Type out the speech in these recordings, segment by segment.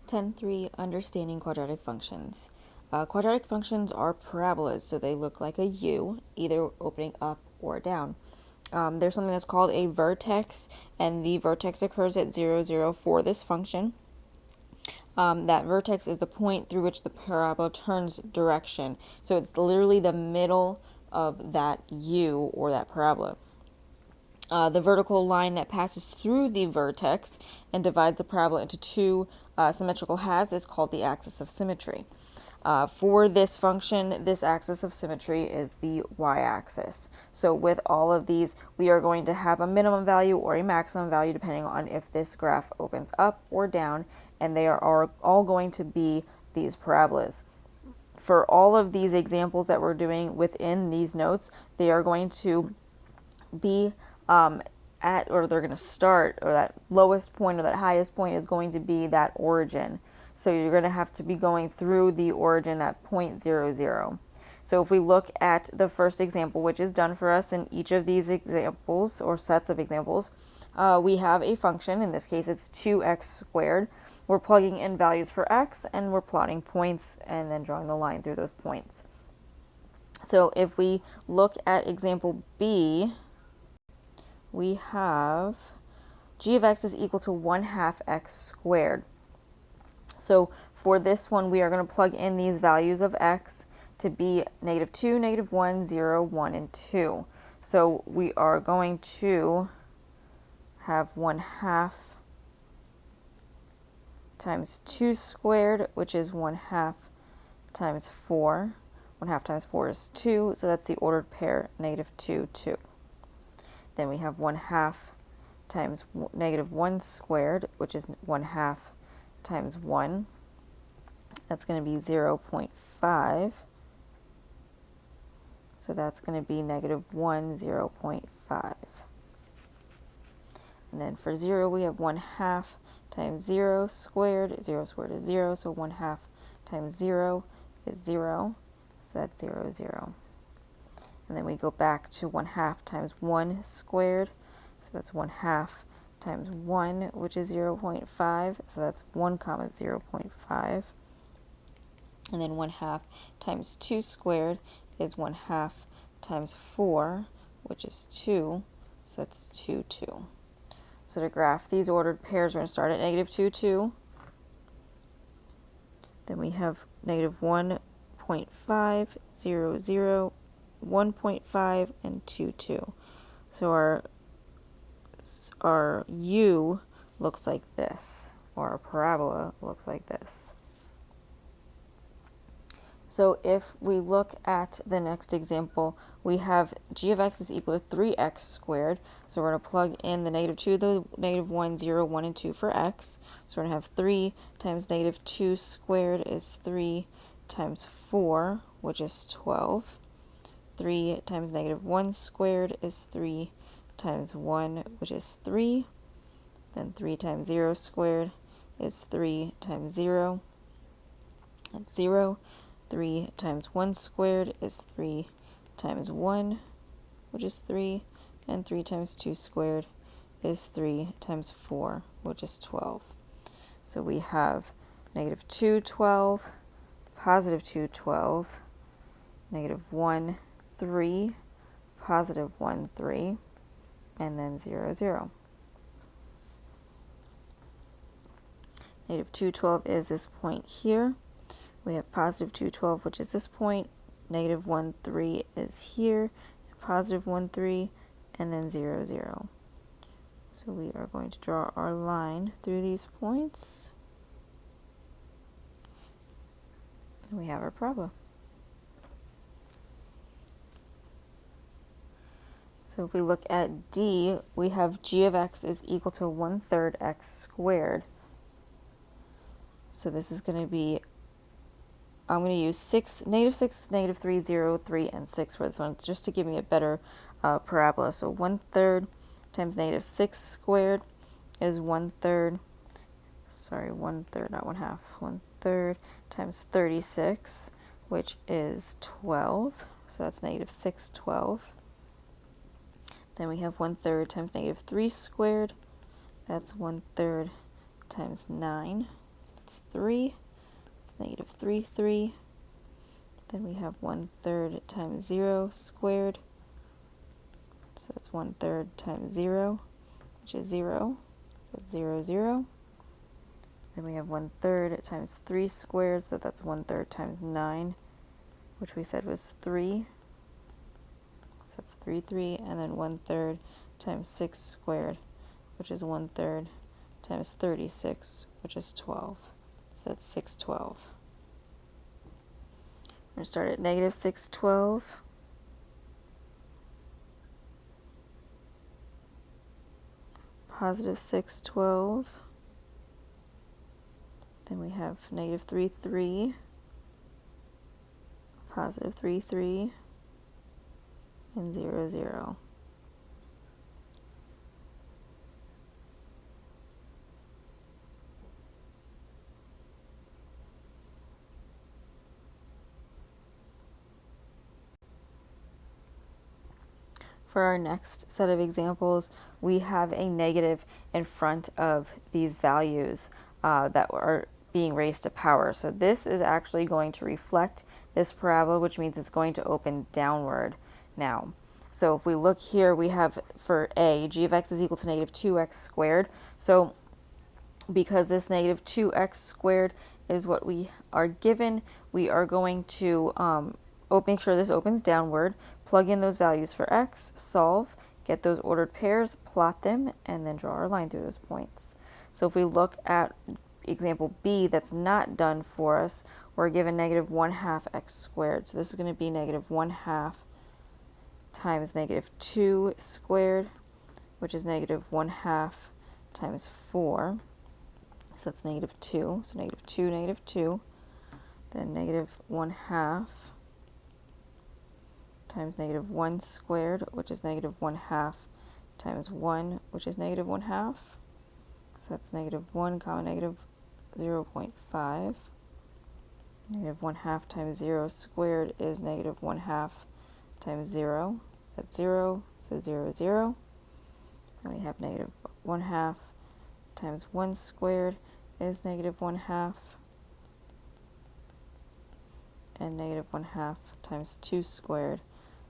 10.3 Understanding quadratic functions. Quadratic functions are parabolas, so they look like a U, either opening up or down. There's something that's called a vertex, and the vertex occurs at 0, 0 for this function. That vertex is the point through which the parabola turns direction. So it's literally the middle of that U or that parabola. The vertical line that passes through the vertex and divides the parabola into two symmetrical halves is called the axis of symmetry. For this function, this axis of symmetry is the y-axis. So with all of these, we are going to have a minimum value or a maximum value depending on if this graph opens up or down, and they are all going to be these parabolas. For all of these examples that we're doing within these notes, they are going to be at, or they're going to start, or that lowest point or that highest point is going to be that origin. So you're going to have to be going through the origin, that point 0, 0. So if we look at the first example, which is done for us in each of these examples or sets of examples, we have a function. In this case, it's 2x squared. We're plugging in values for x, and we're plotting points and then drawing the line through those points. So if we look at example B, we have g of x is equal to 1/2 x squared. So for this one, we are going to plug in these values of x to be -2, -1, 0, 1, and 2. So we are going to have 1/2 times 2 squared, which is 1/2 times 4. 1/2 times 4 is 2, so that's the ordered pair, -2, 2. Then we have 1/2 times -1 squared, which is 1/2 times 1. That's going to be 0.5. So that's going to be -1, 0.5. And then for 0, we have 1/2 times 0 squared. 0 squared is 0, so 1/2 times 0 is 0. So that's 0, 0. And then we go back to 1/2 times 1 squared. So that's 1/2 times 1, which is 0.5. So that's 1 comma 0.5. And then 1/2 times 2 squared is 1/2 times 4, which is 2. So that's 2, 2. So to graph these ordered pairs, we're going to start at -2, 2. Then we have -1.5, 0, 0, 1.5, and 2, 2. So our U looks like this, or our parabola looks like this. So if we look at the next example, we have g of x is equal to 3x squared. So we're going to plug in the -2, the -1, 0, 1, and 2 for x. So we're going to have 3 times -2 squared is 3 times 4, which is 12. 3 times -1 squared is 3 times 1, which is 3. Then 3 times 0 squared is 3 times 0. That's 0. 3 times 1 squared is 3 times 1, which is 3. And 3 times 2 squared is 3 times 4, which is 12. So we have -2, 12, +2, 12, -1, 3, +1, 3, and then 0, 0. -2, 12 is this point here. We have +2, 12, which is this point. -1, 3 is here. +1, 3, and then 0, 0. So we are going to draw our line through these points. And we have our parabola. So if we look at D, we have g of x is equal to 1/3 x squared. So this is going to be, I'm going to use -6, -3, 0, 3, and 6 for this one, just to give me a better parabola. So 1/3 times -6 squared is 1/3, sorry, 1/3, not 1/2, 1/3 times 36, which is 12. So that's -6, 12. Then we have 1/3 times -3 squared. That's 1/3 times 9. that's 3. It's negative 3, 3. Then we have 1/3 times 0 squared. So that's 1/3 times 0, which is 0. So that's 0, 0. Then we have 1/3 times 3 squared, so that's 1/3 times 9, which we said was 3. So that's 3, 3. And then 1/3 times 6 squared, which is 1/3 times 36, which is 12. So that's 612. We're going to start at negative 612. Positive 612. Then we have negative 3, 3. Positive 3, 3. And 0, 0. For our next set of examples, we have a negative in front of these values that are being raised to power. So this is actually going to reflect this parabola, which means it's going to open downward now. So if we look here, we have for a, g of x is equal to negative 2x squared. So because this negative 2x squared is what we are given, we are going to make sure this opens downward, plug in those values for x, solve, get those ordered pairs, plot them, and then draw our line through those points. So if we look at example B that's not done for us, we're given negative 1/2 x squared. So this is going to be negative 1/2 times negative 2 squared, which is negative 1/2 times 4. So that's negative 2. So negative 2, negative 2. Then negative 1/2 times negative 1 squared, which is negative 1/2 times 1, which is negative 1/2. So that's negative 1 comma negative 0.5. Negative 1/2 times 0 squared is negative 1/2 times 0. That's 0, so 0, 0. And we have negative 1/2 times 1 squared is negative 1/2. And negative 1/2 times 2 squared,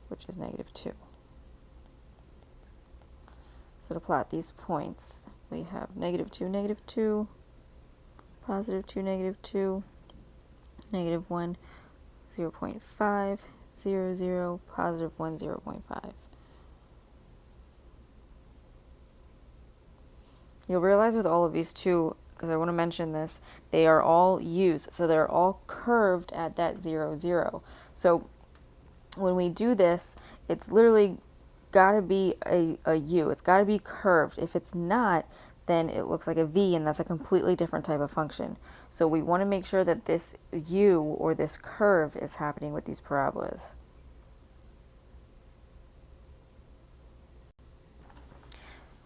which is negative 2. So to plot these points, we have negative 2, negative 2, positive 2, negative 2, negative 1, 0.5, 0, 0, positive 1, 0.5. You'll realize with all of these too, because I want to mention this, they are all U's, so they're all curved at that 0, 0. So when we do this, it's literally got to be a U. It's got to be curved. If it's not, then it looks like a V, and that's a completely different type of function. So we want to make sure that this U, or this curve, is happening with these parabolas.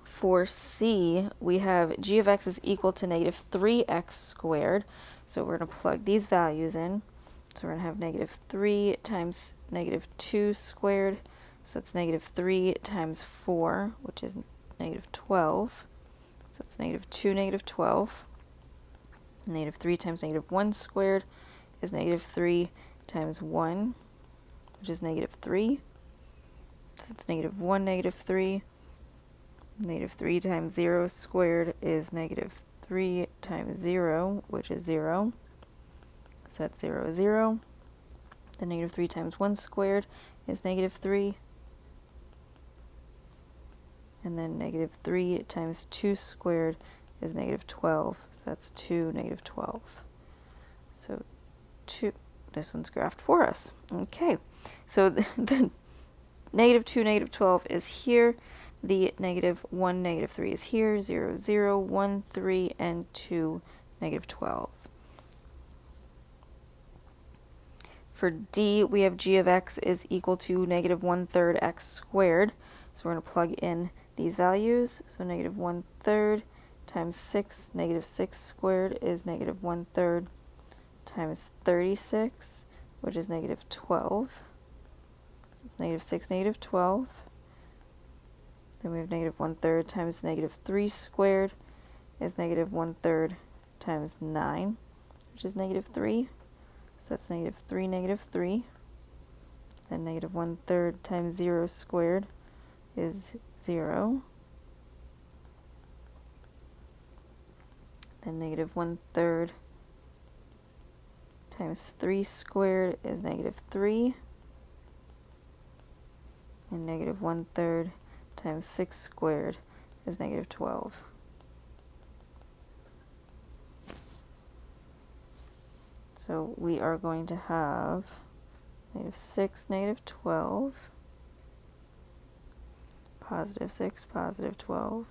For C, we have g of x is equal to negative 3x squared. So we're going to plug these values in. So we're going to have negative 3 times negative 2 squared. So that's negative 3 times 4, which is negative 12. So it's negative 2, negative 12. Negative 3 times negative 1 squared is negative 3 times 1, which is negative 3. So it's negative 1, negative 3. Negative 3 times 0 squared is negative 3 times 0, which is 0. So that's 0, 0. Then negative 3 times 1 squared is negative 3. And then negative 3 times 2 squared is negative 12. So that's 2, negative 12. So 2, this one's graphed for us. Okay, so the negative 2, negative 12 is here. The negative 1, negative 3 is here. 0, 0, 1, 3, and 2, negative 12. For D, we have g of x is equal to negative 1/3 x squared. So we're going to plug in these values. So negative 1/3 times 6, negative 6 squared is negative 1/3 times 36, which is negative 12. So it's negative 6, negative 12. Then we have negative 1/3 times negative 3 squared is negative 1/3 times 9, which is negative 3. So that's negative 3, negative 3. Then negative 1/3 times 0 squared is 0. Then negative 1/3 times 3 squared is negative 3. And negative 1/3 times 6 squared is negative 12. So we are going to have negative 6, negative 12, positive 6, positive 12,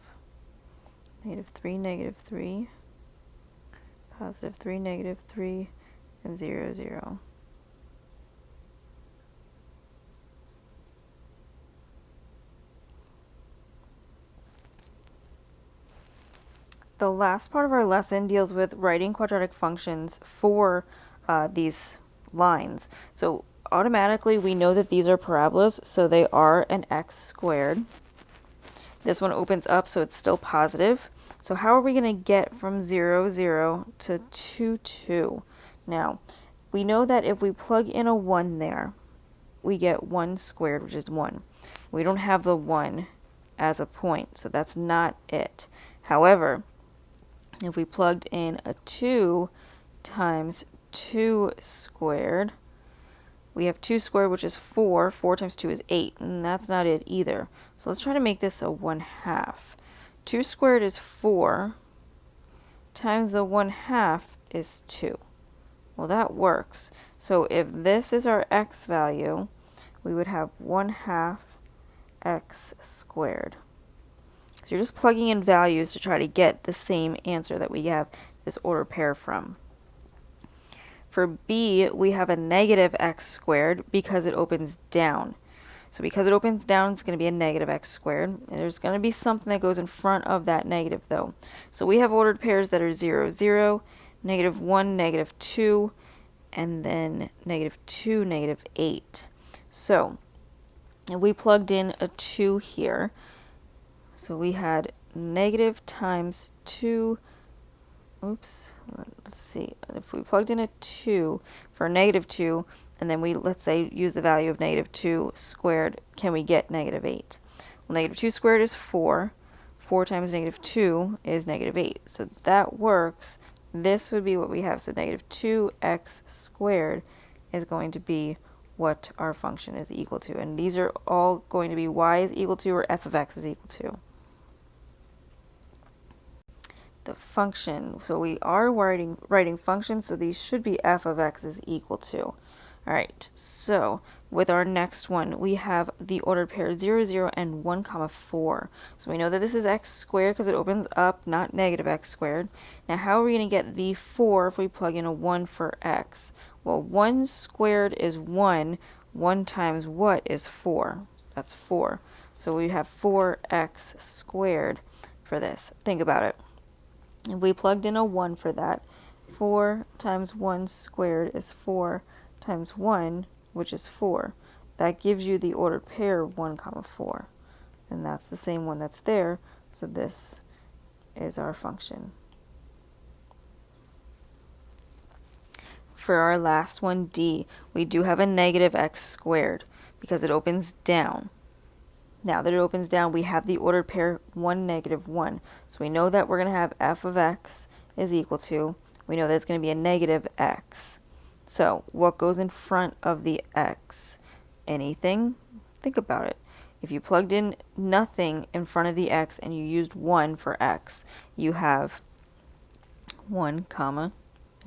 negative 3, negative 3, positive 3, negative 3, and 0, 0. The last part of our lesson deals with writing quadratic functions for these lines. So automatically we know that these are parabolas, so they are an x squared. This one opens up, so it's still positive. So how are we going to get from 0, 0 to 2, 2? Now, we know that if we plug in a 1 there, we get 1 squared, which is 1. We don't have the 1 as a point, so that's not it. However, if we plugged in a 2 times 2 squared, we have 2 squared, which is 4. 4 times 2 is 8, and that's not it either. So let's try to make this a 1/2. 2 squared is 4, times the 1/2 is 2. Well, that works. So if this is our x value, we would have 1/2 x squared. So you're just plugging in values to try to get the same answer that we have this ordered pair from. For b, we have a negative x squared because it opens down. So because it opens down, it's going to be a negative x squared. And there's going to be something that goes in front of that negative, though. So we have ordered pairs that are 0, 0, negative 1, negative 2, and then negative 2, negative 8. So if we plugged in a 2 here, so we had negative times 2, oops, let's see, if we plugged in a 2 for negative 2, and then we, let's say, use the value of negative 2 squared, can we get negative 8? Well, negative 2 squared is 4. 4 times negative 2 is negative 8. So that works. This would be what we have. So negative 2x squared is going to be what our function is equal to. And these are all going to be y is equal to or f of x is equal to. The function, so we are writing functions, so these should be f of x is equal to. All right, so with our next one, we have the ordered pair 0, 0, and 1, 4. So we know that this is x squared because it opens up, not negative x squared. Now, how are we going to get the 4 if we plug in a 1 for x? Well, 1 squared is 1. 1 times what is 4? That's 4. So we have 4x squared for this. Think about it. If we plugged in a 1 for that, 4 times 1 squared is 4 times 1, which is 4. That gives you the ordered pair 1, 4. And that's the same one that's there, so this is our function. For our last one, D, we do have a negative x squared because it opens down. Now that it opens down, we have the ordered pair 1, negative 1. So we know that we're going to have f of x is equal to, we know that it's going to be a negative x. So what goes in front of the x? Anything? Think about it. If you plugged in nothing in front of the x and you used 1 for x, you have 1,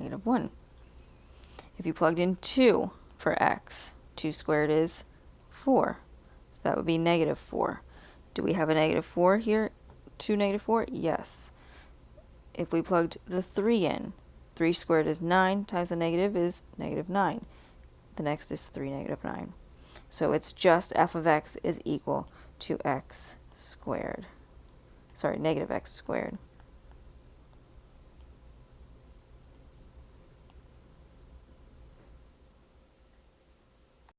negative 1. If you plugged in 2 for x, 2 squared is 4. So that would be negative 4. Do we have a negative 4 here? 2, negative 4? Yes. If we plugged the 3 in, 3 squared is 9 times the negative is negative 9. The next is 3, negative 9. So it's just f of x is equal to x squared. Sorry, negative x squared.